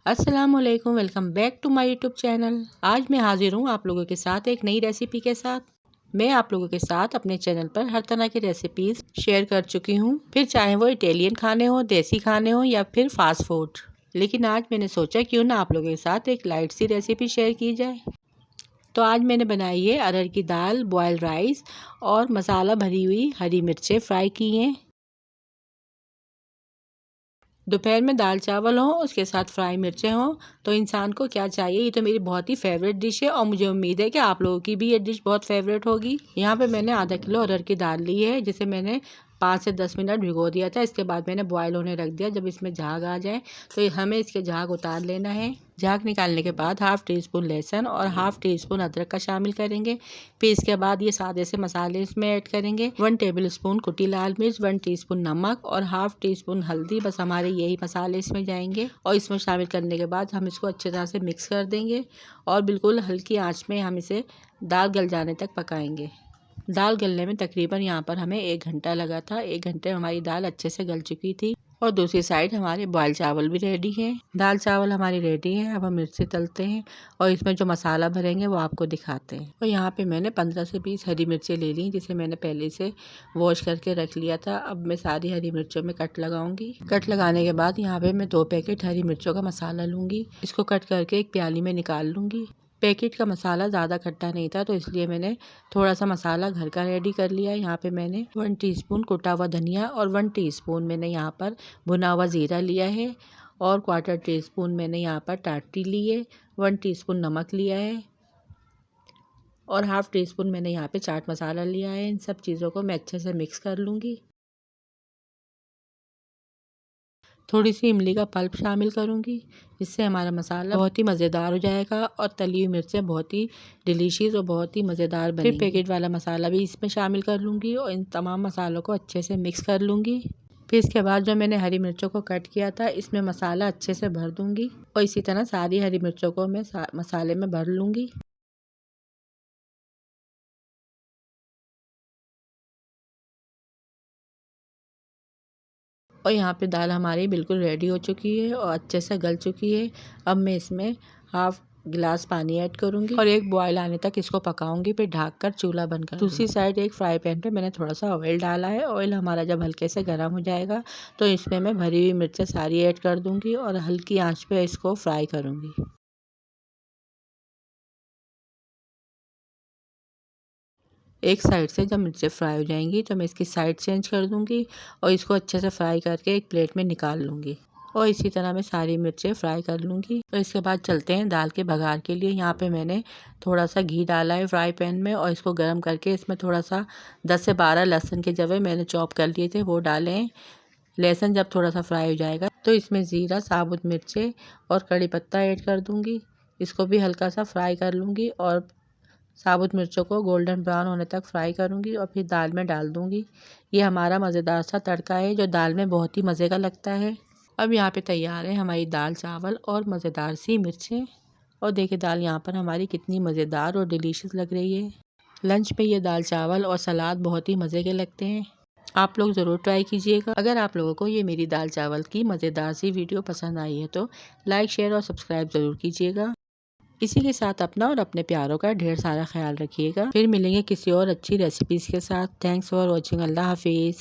अस्सलामुअलैकुम, welcome back to my YouTube channel. आज मैं हाजिर हूँ आप लोगों के साथ एक नई रेसिपी के साथ। मैं आप लोगों के साथ अपने चैनल पर हर तरह की रेसिपीज़ शेयर कर चुकी हूँ, फिर चाहे वो इटालियन खाने हो, देसी खाने हो या फिर फास्ट फूड। लेकिन आज मैंने सोचा क्यों ना आप लोगों के साथ एक लाइट सी रेसिपी शेयर की जाए। तो आज मैंने बनाई है अरहर की दाल, बॉयल राइस और मसाला भरी हुई हरी मिर्चें फ्राई की हैं। दोपहर में दाल चावल हो, उसके साथ फ्राई मिर्चें हों, तो इंसान को क्या चाहिए। ये तो मेरी बहुत ही फेवरेट डिश है और मुझे उम्मीद है कि आप लोगों की भी ये डिश बहुत फेवरेट होगी। यहाँ पे मैंने आधा किलो अरहर की दाल ली है, जिसे मैंने 5 से 10 मिनट भिगो दिया था। इसके बाद मैंने बॉयल होने रख दिया। जब इसमें झाग आ जाए तो हमें इसके झाग उतार लेना है। झाग निकालने के बाद हाफ़ टी स्पून लहसुन और हाफ़ टी स्पून अदरक का शामिल करेंगे। फिर इसके बाद ये सादे से मसाले इसमें ऐड करेंगे। 1 टेबल स्पून कुटी लाल मिर्च, 1 टीस्पून नमक और हाफ़ टी स्पून हल्दी। बस हमारे यही मसाले इसमें जाएंगे और इसमें शामिल करने के बाद हम इसको अच्छी तरह से मिक्स कर देंगे और बिल्कुल हल्की आंच में हम इसे दाल गल जाने तक पकाएंगे। दाल गलने में तकरीबन यहाँ पर हमें 1 घंटा लगा था। 1 घंटे में हमारी दाल अच्छे से गल चुकी थी और दूसरी साइड हमारे बॉयल चावल भी रेडी हैं। दाल चावल हमारी रेडी हैं। अब हम मिर्ची तलते हैं और इसमें जो मसाला भरेंगे वो आपको दिखाते हैं। और यहाँ पे मैंने 15 से 20 हरी मिर्चें ले ली, जिसे मैंने पहले से वॉश करके रख लिया था। अब मैं सारी हरी मिर्चों में कट लगाऊंगी। कट लगाने के बाद यहाँ पे मैं 2 पैकेट हरी मिर्चों का मसाला लूँगी। इसको कट करके एक प्याली में निकाल लूँगी। पैकेट का मसाला ज़्यादा खट्टा नहीं था, तो इसलिए मैंने थोड़ा सा मसाला घर का रेडी कर लिया। यहाँ पे मैंने 1 टीस्पून कुटा हुआ धनिया और 1 टीस्पून मैंने यहाँ पर भुना हुआ ज़ीरा लिया है और 1/4 टीस्पून मैंने यहाँ पर टाटरी ली है। 1 टीस्पून नमक लिया है और हाफ़ टी स्पून मैंने यहाँ पे चाट मसाला लिया है। इन सब चीज़ों को मैं अच्छे से मिक्स कर लूँगी। थोड़ी सी इमली का पल्प शामिल करूँगी, जिससे हमारा मसाला बहुत ही मज़ेदार हो जाएगा और तली हुई मिर्चें बहुत ही डिलीशियस और बहुत ही मज़ेदार बनेंगी। फिर पैकेट वाला मसाला भी इसमें शामिल कर लूँगी और इन तमाम मसालों को अच्छे से मिक्स कर लूँगी। फिर इसके बाद जो मैंने हरी मिर्चों को कट किया था, इसमें मसाला अच्छे से भर दूँगी और इसी तरह सारी हरी मिर्चों को मैं मसाले में भर लूँगी। और यहाँ पे दाल हमारी बिल्कुल रेडी हो चुकी है और अच्छे से गल चुकी है। अब मैं इसमें हाफ़ गिलास पानी ऐड करूँगी और एक बॉयल आने तक इसको पकाऊंगी। फिर ढक कर चूल्हा बंद कर दूसरी साइड एक फ्राई पैन पे मैंने थोड़ा सा ऑयल डाला है। ऑयल हमारा जब हल्के से गर्म हो जाएगा तो इसमें मैं भरी हुई मिर्चें सारी ऐड कर दूँगी और हल्की आँच पे इसको फ्राई करूँगी। एक साइड से जब मिर्चें फ्राई हो जाएंगी तो मैं इसकी साइड चेंज कर दूंगी और इसको अच्छे से फ्राई करके एक प्लेट में निकाल लूँगी और इसी तरह मैं सारी मिर्चें फ्राई कर लूँगी। तो इसके बाद चलते हैं दाल के बघार के लिए। यहाँ पे मैंने थोड़ा सा घी डाला है फ्राई पैन में और इसको गर्म करके इसमें थोड़ा सा 10 से 12 लहसुन के जवे मैंने चॉप कर लिए थे, वो डाले हैं। लहसुन जब थोड़ा सा फ्राई हो जाएगा तो इसमें ज़ीरा, साबुत मिर्चें और कड़ी पत्ता ऐड कर दूँगी। इसको भी हल्का सा फ्राई कर लूँगी और साबुत मिर्चों को गोल्डन ब्राउन होने तक फ्राई करूंगी और फिर दाल में डाल दूंगी। ये हमारा मज़ेदार सा तड़का है जो दाल में बहुत ही मज़े का लगता है। अब यहाँ पे तैयार है हमारी दाल चावल और मज़ेदार सी मिर्चें। और देखिए दाल यहाँ पर हमारी कितनी मज़ेदार और डिलीशियस लग रही है। लंच में ये दाल चावल और सलाद बहुत ही मज़े के लगते हैं। आप लोग ज़रूर ट्राई कीजिएगा। अगर आप लोगों को ये मेरी दाल चावल की मज़ेदार सी वीडियो पसंद आई है तो लाइक, शेयर और सब्सक्राइब ज़रूर कीजिएगा। इसी के साथ अपना और अपने प्यारों का ढेर सारा ख्याल रखिएगा। फिर मिलेंगे किसी और अच्छी रेसिपीज़ के साथ। Thanks for watching. अल्लाह हाफिज़।